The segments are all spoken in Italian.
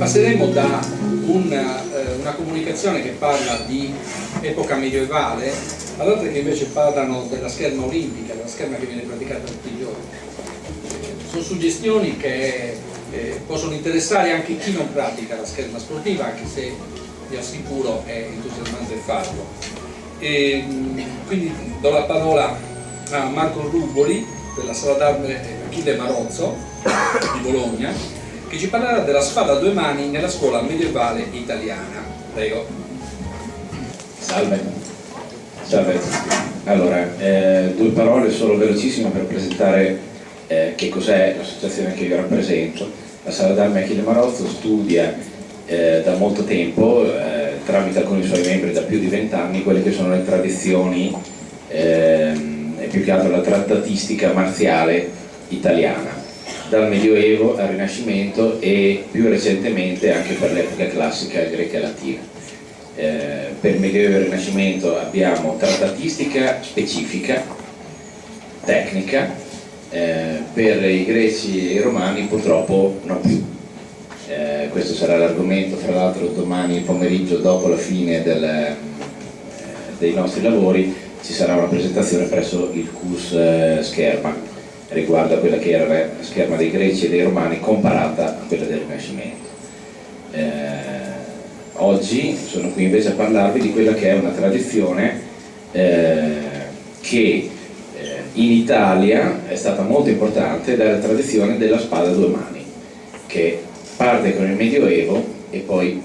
passeremo da una comunicazione che parla di epoca medievale ad altre che invece parlano della scherma olimpica, della scherma che viene praticata tutti i giorni. Sono suggestioni che possono interessare anche chi non pratica la scherma sportiva, anche se vi assicuro è entusiasmante farlo. Quindi do la parola a Marco Ruboli della Sala d'Arte Achille Marozzo di Bologna, che ci parlerà della spada a due mani nella scuola medievale italiana. Prego. Salve. Salve a tutti. Allora, due parole solo velocissime per presentare che cos'è l'associazione che io rappresento. La Sala d'Arte Achille Marozzo studia da molto tempo, tramite alcuni suoi membri da più di 20 anni, quelle che sono le tradizioni e più che altro la trattatistica marziale italiana, dal Medioevo al Rinascimento e più recentemente anche per l'epoca classica greca e latina. Per il Medioevo e il Rinascimento abbiamo trattatistica specifica, tecnica, per i greci e i romani purtroppo non più. Questo sarà l'argomento, tra l'altro domani pomeriggio dopo la fine dei nostri lavori ci sarà una presentazione presso il CUS Scherma riguardo a quella che era la scherma dei greci e dei romani comparata a quella del Rinascimento. Oggi sono qui invece a parlarvi di quella che è una tradizione che in Italia è stata molto importante, ed è la tradizione della spada a due mani, che parte con il Medioevo e poi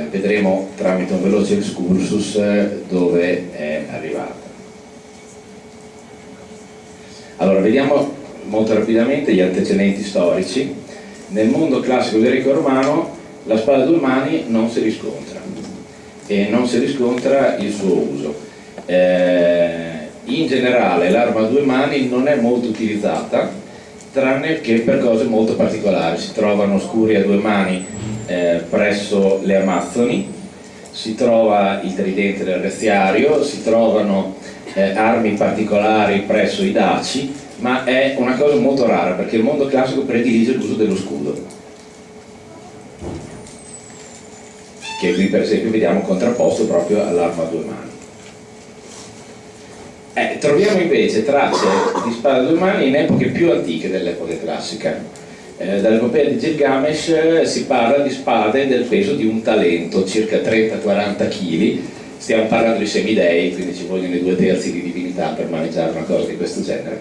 vedremo tramite un veloce excursus dove è arrivata. Allora, vediamo molto rapidamente gli antecedenti storici. Nel mondo classico greco-romano la spada a due mani non si riscontra e non si riscontra il suo uso. In generale l'arma a due mani non è molto utilizzata, tranne che per cose molto particolari. Si trovano scuri a due mani presso le Amazzoni, si trova il tridente del Reziario, si trovano armi particolari presso i Daci, ma è una cosa molto rara perché il mondo classico predilige l'uso dello scudo, che qui per esempio vediamo contrapposto proprio all'arma a due mani. Troviamo invece tracce di spade a due mani in epoche più antiche dell'epoca classica. Dall'epopea di Gilgamesh si parla di spade del peso di un talento, circa 30-40 kg. Stiamo parlando di semidei, quindi ci vogliono i 2/3 di divinità per maneggiare una cosa di questo genere.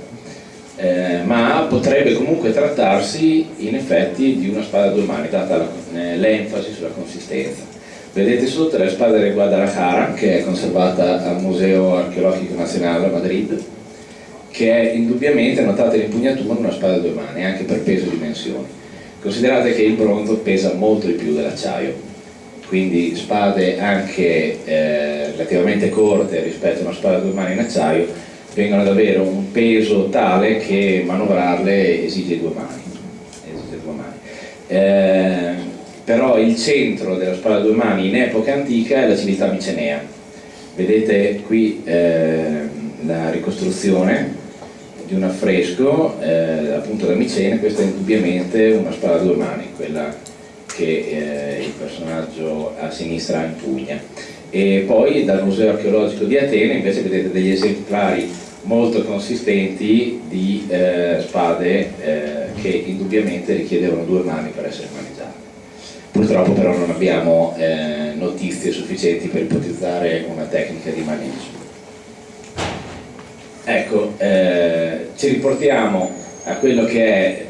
Ma potrebbe comunque trattarsi in effetti di una spada a due mani, data l'enfasi sulla consistenza. Vedete sotto la spada del Guadalajara, che è conservata al Museo Archeologico Nazionale a Madrid, che è indubbiamente, notate l'impugnatura, una spada a due mani, anche per peso e dimensioni. Considerate che il bronzo pesa molto di più dell'acciaio, quindi spade anche relativamente corte rispetto a una spada a due mani in acciaio vengono ad avere un peso tale che manovrarle esige due mani. Però il centro della spada a due mani in epoca antica è la civiltà micenea. Vedete qui la ricostruzione di un affresco appunto da Micene. Questa è indubbiamente una spada a due mani, quella che il personaggio a sinistra impugna. E poi dal Museo Archeologico di Atene invece vedete degli esemplari molto consistenti di spade che indubbiamente richiedevano due mani per essere maneggiate. Purtroppo però non abbiamo notizie sufficienti per ipotizzare una tecnica di maneggio. Ecco, ci riportiamo a quello che è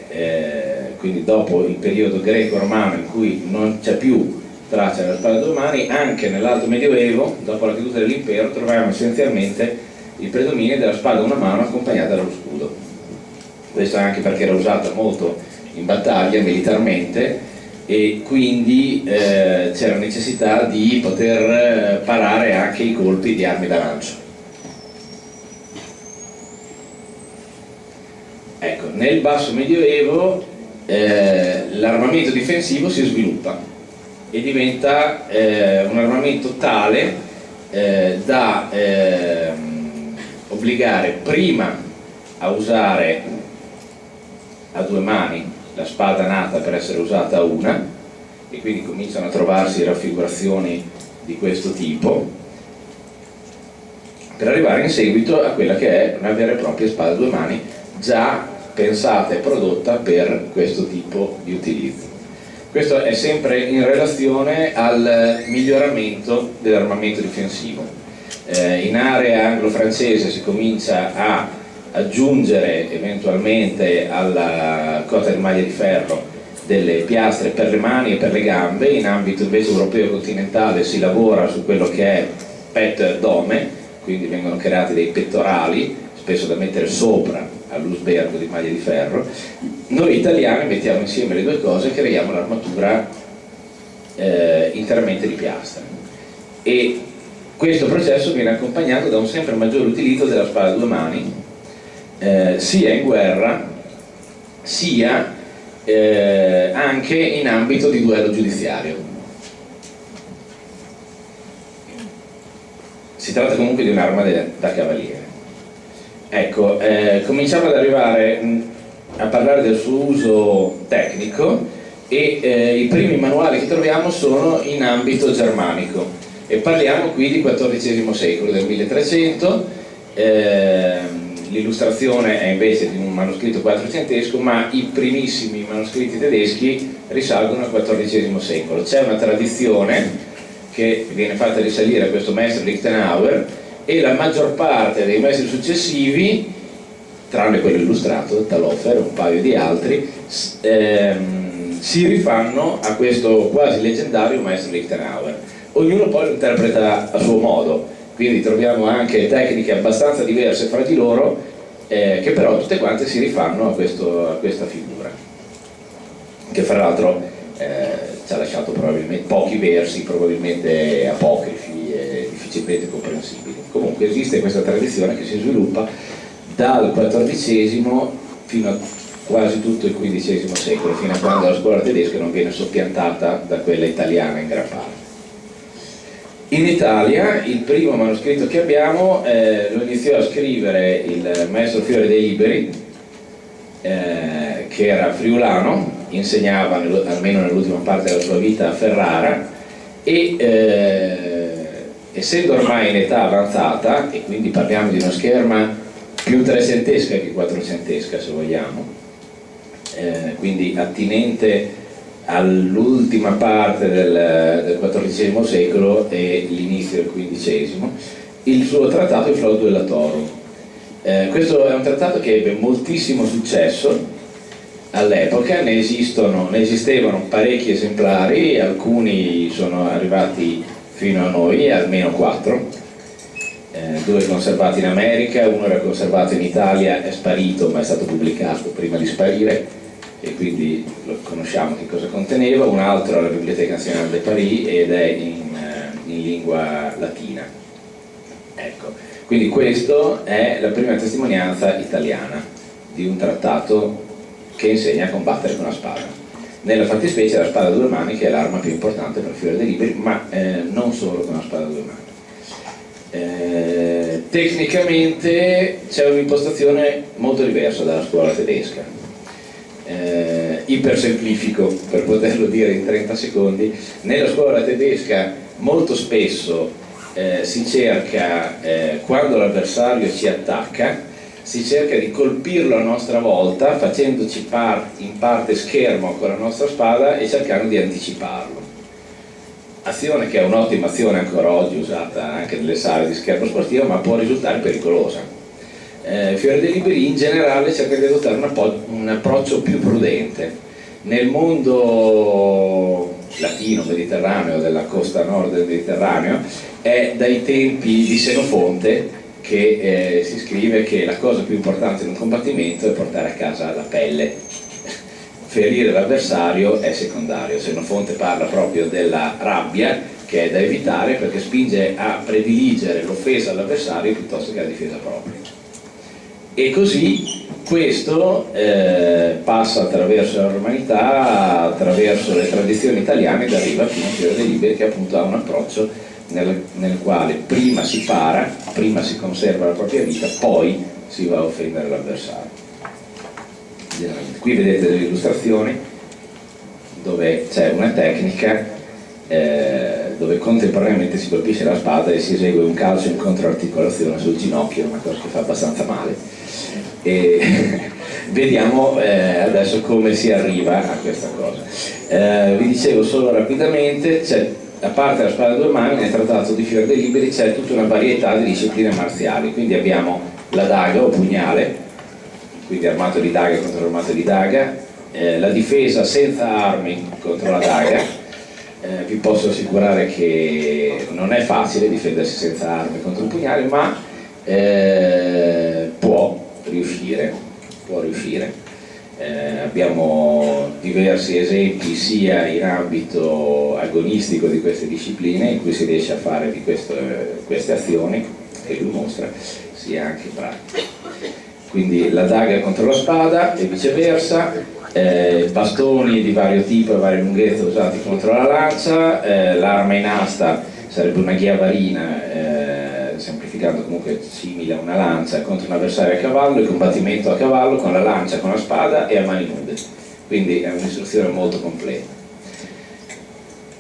quindi dopo il periodo greco-romano, in cui non c'è più traccia della spada a due mani. Anche nell'Alto Medioevo, dopo la caduta dell'impero, troviamo essenzialmente il predominio della spada a una mano accompagnata dallo scudo. Questo anche perché era usata molto in battaglia militarmente, e quindi c'era necessità di poter parare anche i colpi di armi da lancio. Ecco, nel basso medioevo l'armamento difensivo si sviluppa e diventa un armamento tale da obbligare prima a usare a due mani la spada nata per essere usata a una, e quindi cominciano a trovarsi raffigurazioni di questo tipo, per arrivare in seguito a quella che è una vera e propria spada a due mani, già pensata e prodotta per questo tipo di utilizzo. Questo è sempre in relazione al miglioramento dell'armamento difensivo. In area anglo-francese si comincia a aggiungere eventualmente alla cotta di maglia di ferro delle piastre per le mani e per le gambe. In ambito invece europeo continentale si lavora su quello che è petto e addome, quindi vengono creati dei pettorali, spesso da mettere sopra all'usbergo di maglia di ferro. Noi italiani mettiamo insieme le due cose e creiamo l'armatura interamente di piastre, e questo processo viene accompagnato da un sempre maggiore utilizzo della spada a due mani, sia in guerra sia anche in ambito di duello giudiziario. Si tratta comunque di un'arma da cavaliere. Ecco, cominciamo ad arrivare a parlare del suo uso tecnico, e i primi manuali che troviamo sono in ambito germanico, e parliamo qui di XIV secolo, del 1300. L'illustrazione è invece di un manoscritto quattrocentesco, ma i primissimi manoscritti tedeschi risalgono al XIV secolo. C'è una tradizione che viene fatta risalire a questo maestro Lichtenauer, e la maggior parte dei maestri successivi, tranne quello illustrato, Taloffer e un paio di altri, si rifanno a questo quasi leggendario maestro Lichtenauer. Ognuno poi lo interpreta a suo modo, quindi troviamo anche tecniche abbastanza diverse fra di loro, che però tutte quante si rifanno a questa figura, che fra l'altro ci ha lasciato probabilmente pochi versi, probabilmente apocrifi e difficilmente comprensibili. Comunque esiste questa tradizione che si sviluppa dal XIV fino a quasi tutto il XV secolo, fino a quando la scuola tedesca non viene soppiantata da quella italiana in gran parte. In Italia il primo manoscritto che abbiamo lo iniziò a scrivere il maestro Fiore dei Liberi, che era friulano, insegnava almeno nell'ultima parte della sua vita a Ferrara, e essendo ormai in età avanzata, e quindi parliamo di una scherma più trecentesca che quattrocentesca se vogliamo, quindi attinente all'ultima parte del XIV secolo e l'inizio del XV, il suo trattato Il Flauto Duellatorum. Questo è un trattato che ebbe moltissimo successo all'epoca, ne esistevano parecchi esemplari, alcuni sono arrivati fino a noi, almeno 4, 2 conservati in America, uno era conservato in Italia, è sparito ma è stato pubblicato prima di sparire, e quindi lo conosciamo che cosa conteneva. Un altro alla Biblioteca Nazionale de Paris ed è in lingua latina. Ecco, quindi questa è la prima testimonianza italiana di un trattato che insegna a combattere con la spada. Nella fattispecie la spada a due mani, che è l'arma più importante per Fiore dei Liberi, ma non solo con la spada a due mani. Tecnicamente c'è un'impostazione molto diversa dalla scuola tedesca. Ipersemplifico per poterlo dire in 30 secondi. Nella scuola tedesca molto spesso si cerca, quando l'avversario ci attacca, si cerca di colpirlo a nostra volta, facendoci in parte schermo con la nostra spada e cercando di anticiparlo. Azione che è un'ottima azione ancora oggi, usata anche nelle sale di schermo sportivo, ma può risultare pericolosa. Fiore dei Liberi in generale cerca di adottare un approccio più prudente. Nel mondo latino, mediterraneo, della costa nord del Mediterraneo, è dai tempi di Senofonte che si scrive che la cosa più importante in un combattimento è portare a casa la pelle. Ferire l'avversario è secondario. Senofonte parla proprio della rabbia, che è da evitare perché spinge a prediligere l'offesa all'avversario piuttosto che la difesa propria. E così questo passa attraverso la romanità, attraverso le tradizioni italiane, ed arriva fino a Fiore dei Liberi, che appunto ha un approccio nel quale prima si para, prima si conserva la propria vita, poi si va a offendere l'avversario. Qui vedete delle illustrazioni dove c'è una tecnica dove contemporaneamente si colpisce la spada e si esegue un calcio in controarticolazione sul ginocchio, una cosa che fa abbastanza male. E vediamo adesso come si arriva a questa cosa. Vi dicevo solo rapidamente, a parte la spada a due mani, nel trattato di Fior dei Liberi c'è tutta una varietà di discipline marziali, quindi abbiamo la daga o pugnale, quindi armato di daga contro armato di daga, la difesa senza armi contro la daga. Vi posso assicurare che non è facile difendersi senza armi contro un pugnale, ma può riuscire. Abbiamo diversi esempi sia in ambito agonistico di queste discipline in cui si riesce a fare di queste azioni che lui mostra, sia anche pratico. Quindi la daga contro la spada e viceversa, bastoni di vario tipo e varie lunghezze usati contro la lancia, l'arma in asta sarebbe una ghiavarina, semplificando comunque simile a una lancia, contro un avversario a cavallo, il combattimento a cavallo con la lancia, con la spada e a mani nude, quindi è un'istruzione molto completa.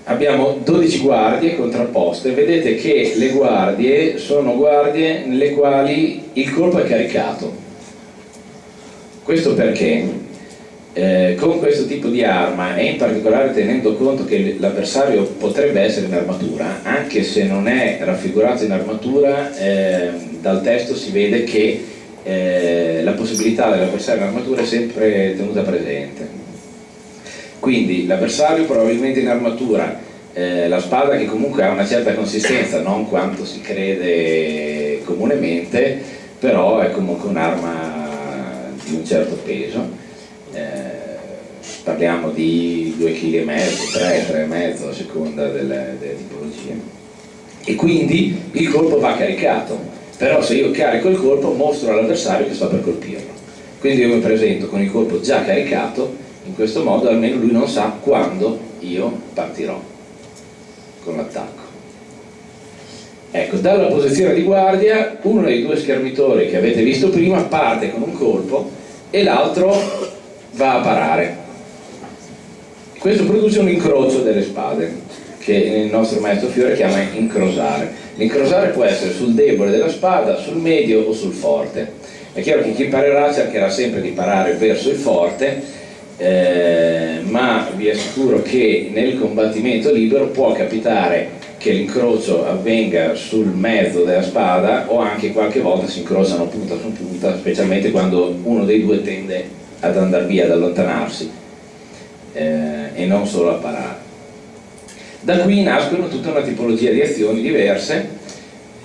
Abbiamo 12 guardie contrapposte, vedete che le guardie sono guardie nelle quali il colpo è caricato. Questo perché con questo tipo di arma, e in particolare tenendo conto che l'avversario potrebbe essere in armatura, anche se non è raffigurato in armatura, dal testo si vede che la possibilità dell'avversario in armatura è sempre tenuta presente. Quindi l'avversario probabilmente in armatura, la spada che comunque ha una certa consistenza, non quanto si crede comunemente, però è comunque un'arma di un certo peso. Parliamo di 2,5 kg, 3,5 a seconda delle tipologie, e quindi il colpo va caricato, però se io carico il colpo mostro all'avversario che sto per colpirlo, quindi io mi presento con il colpo già caricato, in questo modo almeno lui non sa quando io partirò con l'attacco. Ecco, dalla posizione di guardia uno dei due schermitori che avete visto prima parte con un colpo e l'altro va a parare. Questo produce un incrocio delle spade, che il nostro maestro Fiore chiama incrosare. L'incrosare può essere sul debole della spada, sul medio o sul forte. È chiaro che chi parerà cercherà sempre di parare verso il forte, ma vi assicuro che nel combattimento libero può capitare che l'incrocio avvenga sul mezzo della spada, o anche qualche volta si incrociano punta su punta, specialmente quando uno dei due tende ad andare via, ad allontanarsi, e non solo a parare. Da qui nascono tutta una tipologia di azioni diverse,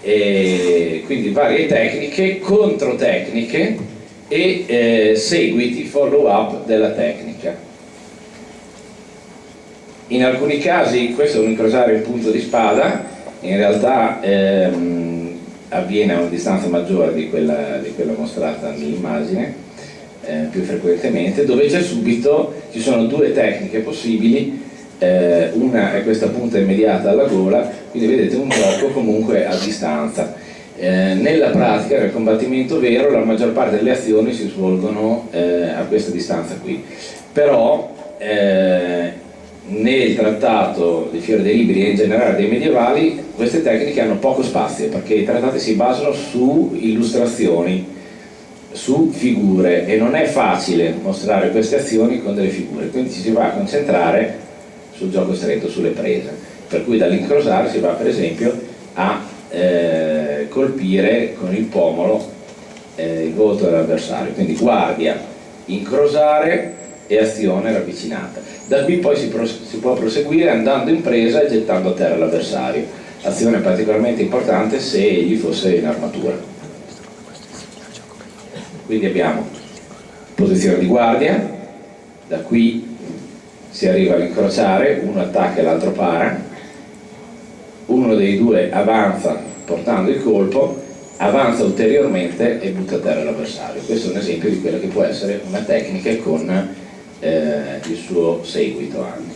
e quindi varie tecniche, controtecniche e seguiti, follow up della tecnica. In alcuni casi questo è un incrociare in punto di spada, in realtà avviene a una distanza maggiore di quella mostrata nell'immagine, più frequentemente, dove ci sono due tecniche possibili, una è questa punta immediata alla gola, quindi vedete un blocco comunque a distanza. Nella pratica, nel combattimento vero, la maggior parte delle azioni si svolgono a questa distanza qui, però nel trattato di Fiore dei Liberi e in generale dei medievali queste tecniche hanno poco spazio, perché i trattati si basano su illustrazioni, su figure, e non è facile mostrare queste azioni con delle figure, quindi ci si va a concentrare sul gioco stretto, sulle prese, per cui dall'incrosare si va per esempio a colpire con il pomolo il volto dell'avversario, quindi guardia, incrosare e azione ravvicinata. Da qui poi si può proseguire andando in presa e gettando a terra l'avversario, azione particolarmente importante se egli fosse in armatura. Quindi abbiamo posizione di guardia, da qui si arriva all'incrociare, uno attacca e l'altro para, uno dei due avanza portando il colpo, avanza ulteriormente e butta a terra l'avversario. Questo è un esempio di quella che può essere una tecnica con il suo seguito anche.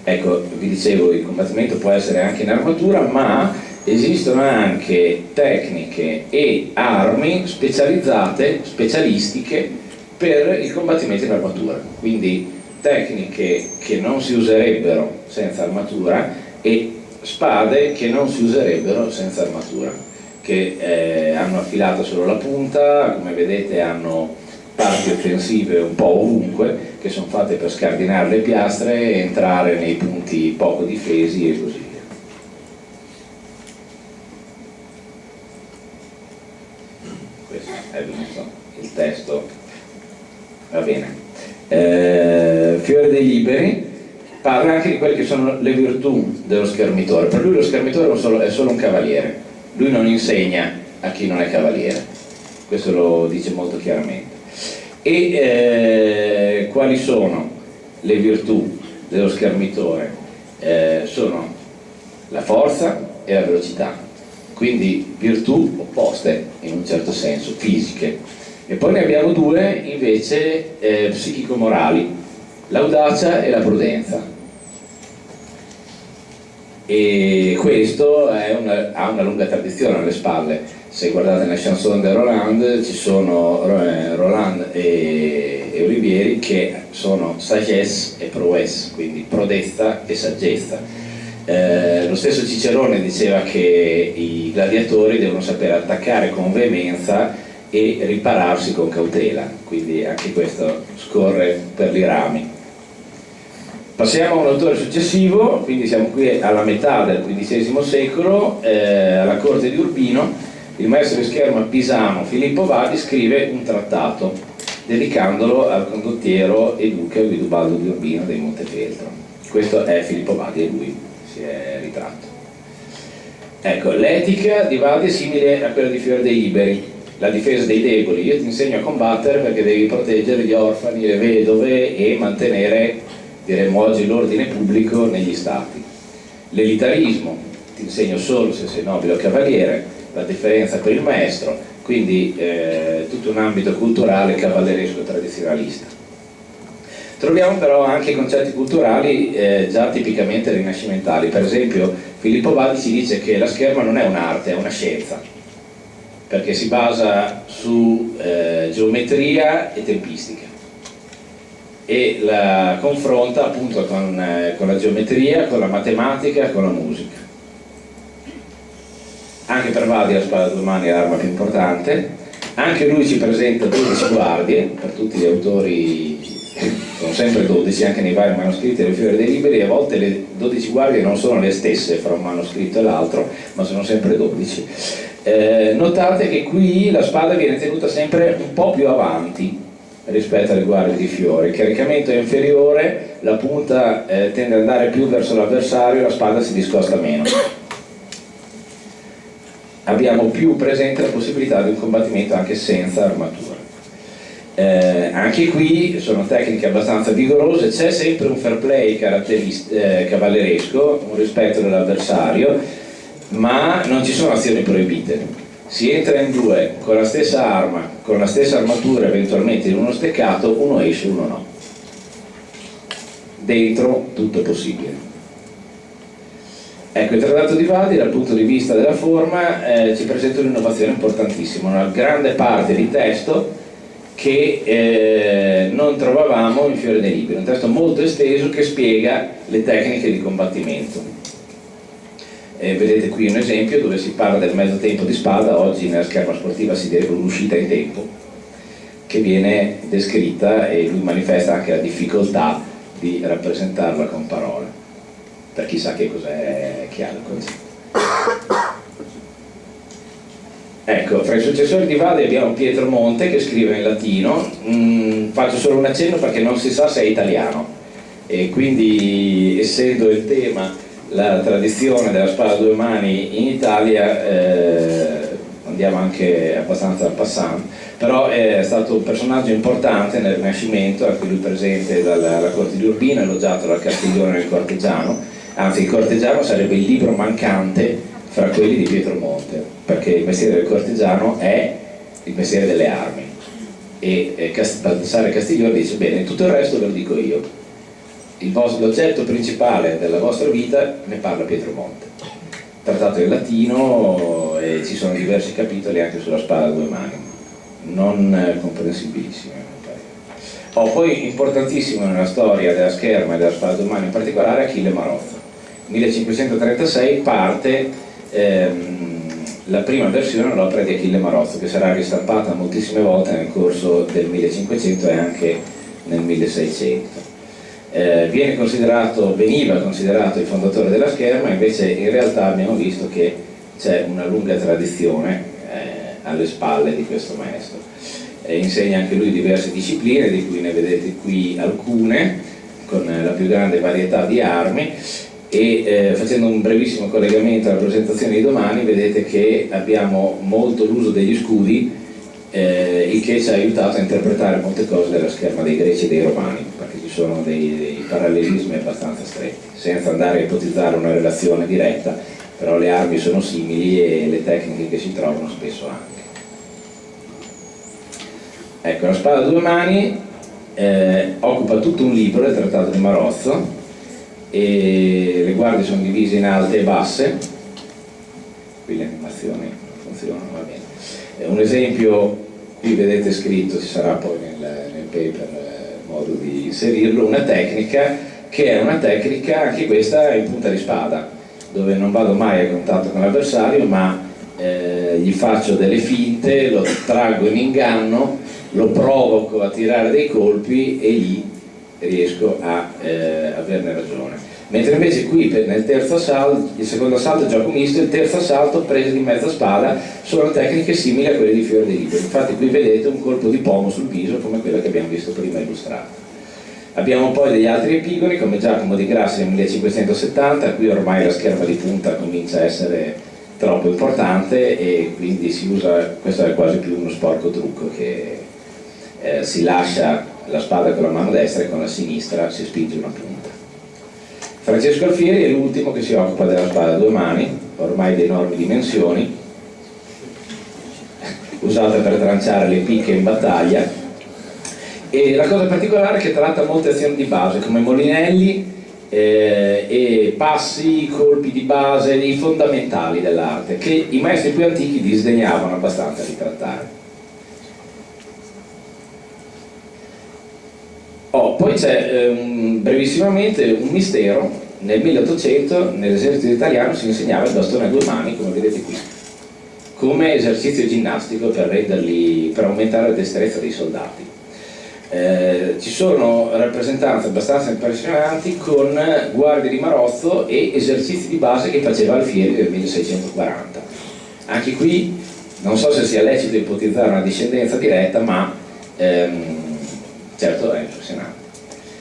Ecco, vi dicevo, il combattimento può essere anche in armatura, ma esistono anche tecniche e armi specializzate, specialistiche per il combattimento in armatura. Quindi tecniche che non si userebbero senza armatura e spade che non si userebbero senza armatura, che hanno affilata solo la punta, come vedete hanno parti offensive un po' ovunque, che sono fatte per scardinare le piastre e entrare nei punti poco difesi e così via. Questo è il testo, va bene. Fiore dei Liberi parla anche di quelle che sono le virtù dello schermitore. Per lui lo schermitore è solo un cavaliere, lui non insegna a chi non è cavaliere, questo lo dice molto chiaramente. E quali sono le virtù dello schermitore? Sono la forza e la velocità, quindi virtù opposte in un certo senso, fisiche. E poi ne abbiamo due invece psichico-morali, l'audacia e la prudenza. E questo ha una lunga tradizione alle spalle. Se guardate la chanson de Roland ci sono Roland e Olivieri che sono sagesse e prouesse, quindi prodezza e saggezza. Lo stesso Cicerone diceva che i gladiatori devono sapere attaccare con veemenza e ripararsi con cautela, quindi anche questo scorre per i rami. Passiamo a un autore successivo, quindi siamo qui alla metà del XV secolo, alla corte di Urbino. Il maestro di scherma pisano Filippo Vadi scrive un trattato dedicandolo al condottiero e duca Guidobaldo di Urbino dei Montefeltro. Questo è Filippo Vadi e lui si è ritratto. Ecco, l'etica di Vadi è simile a quella di Fiore dei Liberi, la difesa dei deboli. Io ti insegno a combattere perché devi proteggere gli orfani, le vedove e mantenere, diremmo oggi, l'ordine pubblico negli stati. L'elitarismo, ti insegno solo se sei nobile o cavaliere, la differenza per il maestro, quindi tutto un ambito culturale cavalleresco tradizionalista. Troviamo però anche concetti culturali già tipicamente rinascimentali. Per esempio Filippo Vadi ci dice che la scherma non è un'arte, è una scienza, perché si basa su geometria e tempistica e la confronta appunto con la geometria, con la matematica, con la musica. Anche per Vadi la spada a due mani è l'arma più importante. Anche lui ci presenta 12 guardie, per tutti gli autori sono sempre 12, anche nei vari manoscritti del Fiore dei Liberi. A volte le 12 guardie non sono le stesse fra un manoscritto e l'altro, ma sono sempre 12. Notate che qui la spada viene tenuta sempre un po' più avanti rispetto alle guardie di Fiore. Il caricamento è inferiore, la punta tende ad andare più verso l'avversario, la spada si discosta meno. Abbiamo più presente la possibilità di un combattimento anche senza armatura. Anche qui sono tecniche abbastanza vigorose, c'è sempre un fair play cavalleresco, un rispetto dell'avversario, ma non ci sono azioni proibite. Si entra in due con la stessa arma, con la stessa armatura, eventualmente in uno steccato, uno esce, uno no. Dentro tutto è possibile. Ecco, il trattato di Vadi dal punto di vista della forma ci presenta un'innovazione importantissima, una grande parte di testo che non trovavamo in Fiore dei Liberi, un testo molto esteso che spiega le tecniche di combattimento. Vedete qui un esempio dove si parla del mezzo tempo di spada, oggi nella scherma sportiva si direbbe un'uscita in tempo, che viene descritta e lui manifesta anche la difficoltà di rappresentarla con parole, per chi sa che cos'è chiaro il concetto. Ecco, fra i successori di Vadi abbiamo Pietro Monte che scrive in latino, faccio solo un accenno perché non si sa se è italiano e quindi essendo il tema la tradizione della spada a due mani in Italia andiamo anche abbastanza en passant, però è stato un personaggio importante nel Rinascimento, anche lui presente dalla corte di Urbino, elogiato dal Castiglione nel Corteggiano, anzi il Corteggiano sarebbe il libro mancante fra quelli di Pietro Monte, perché il mestiere del corteggiano è il mestiere delle armi e Baldassare Castiglione dice bene, tutto il resto ve lo dico io. L'oggetto principale della vostra vita ne parla Pietro Monte, trattato in latino e ci sono diversi capitoli anche sulla spada a due mani, non comprensibilissimi. Poi importantissimo nella storia della scherma e della spada d'Umani in particolare Achille Marozzo. 1536 parte la prima versione dell'opera di Achille Marozzo, che sarà ristampata moltissime volte nel corso del 1500 e anche nel 1600. Veniva considerato il fondatore della scherma, invece in realtà abbiamo visto che c'è una lunga tradizione alle spalle di questo maestro. Insegna anche lui diverse discipline, di cui ne vedete qui alcune, con la più grande varietà di armi, e facendo un brevissimo collegamento alla presentazione di domani, vedete che abbiamo molto l'uso degli scudi, il che ci ha aiutato a interpretare molte cose della scherma dei greci e dei romani, perché ci sono dei parallelismi abbastanza stretti, senza andare a ipotizzare una relazione diretta, però le armi sono simili e le tecniche che si trovano spesso anche. Ecco, la spada a due mani occupa tutto un libro del Trattato di Marozzo, e le guardie sono divise in alte e basse. Qui le animazioni funzionano, va bene. Un esempio, qui vedete scritto, ci sarà poi nel paper modo di inserirlo, una tecnica che è una tecnica, anche questa in punta di spada, dove non vado mai a contatto con l'avversario, ma gli faccio delle finte, lo traggo in inganno, lo provoco a tirare dei colpi e lì riesco a averne ragione. Mentre invece qui nel terzo assalto, il secondo assalto è gioco misto, il terzo assalto prese di mezza spada, sono tecniche simili a quelle di Fiore di Libero. Infatti qui vedete un colpo di pomo sul viso come quella che abbiamo visto prima illustrata. Abbiamo poi degli altri epigoni come Giacomo di Grassi nel 1570, qui ormai la scherma di punta comincia a essere troppo importante e quindi si usa, questo è quasi più uno sporco trucco, che si lascia la spada con la mano destra e con la sinistra si spinge una punta. Francesco Alfieri è l'ultimo che si occupa della spada a due mani, ormai di enormi dimensioni, usata per tranciare le picche in battaglia, e la cosa particolare è che tratta molte azioni di base come molinelli e passi, colpi di base, i fondamentali dell'arte, che i maestri più antichi disdegnavano abbastanza di trattare. Poi c'è brevissimamente un mistero: nel 1800 nell'esercito italiano si insegnava il bastone a due mani, come vedete qui, come esercizio ginnastico per aumentare la destrezza dei soldati. Ci sono rappresentanze abbastanza impressionanti con guardie di Marozzo e esercizi di base che faceva Alfieri nel 1640. Anche qui non so se sia lecito ipotizzare una discendenza diretta, ma certo è impressionante.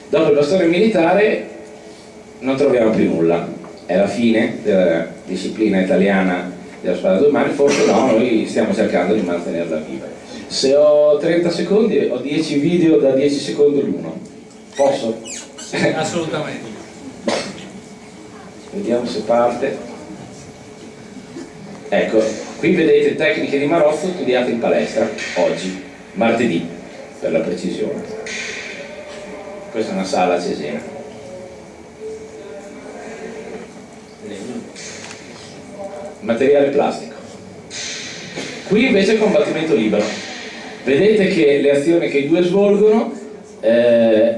Dopo il bastone militare non troviamo più nulla, è la fine della disciplina italiana della spada a due mani, forse no, noi stiamo cercando di mantenerla viva. Se ho 30 secondi ho 10 video da 10 secondi l'uno, posso? Sì, assolutamente. Vediamo se parte. Ecco, qui vedete tecniche di Marozzo studiate in palestra oggi, martedì per la precisione. Questa è una sala a Cesena. Materiale plastico. Qui invece è combattimento libero. Vedete che le azioni che i due svolgono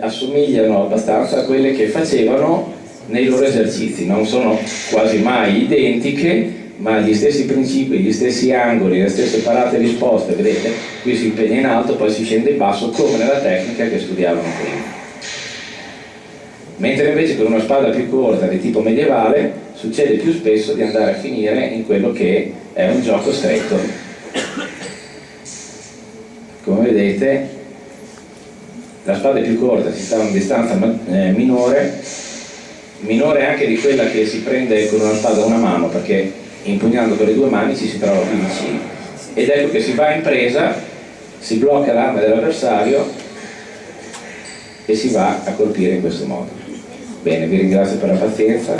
assomigliano abbastanza a quelle che facevano nei loro esercizi. Non sono quasi mai identiche, ma gli stessi principi, gli stessi angoli, le stesse parate e risposte. Vedete? Qui si impegna in alto, poi si scende in basso, come nella tecnica che studiavano prima. Mentre invece con una spada più corta di tipo medievale succede più spesso di andare a finire in quello che è un gioco stretto. Come vedete la spada è più corta, si sta a una distanza minore anche di quella che si prende con una spada a una mano, perché impugnando con le due mani ci si trova più vicini. Ed ecco che si va in presa, si blocca l'arma dell'avversario e si va a colpire in questo modo. Bene, vi ringrazio per la pazienza.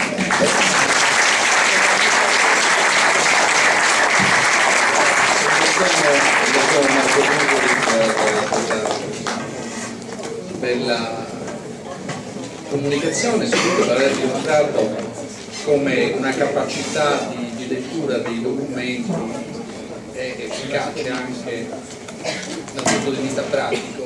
Bella comunicazione, soprattutto per aver dimostrato come una capacità di lettura dei documenti è efficace anche dal punto di vista pratico.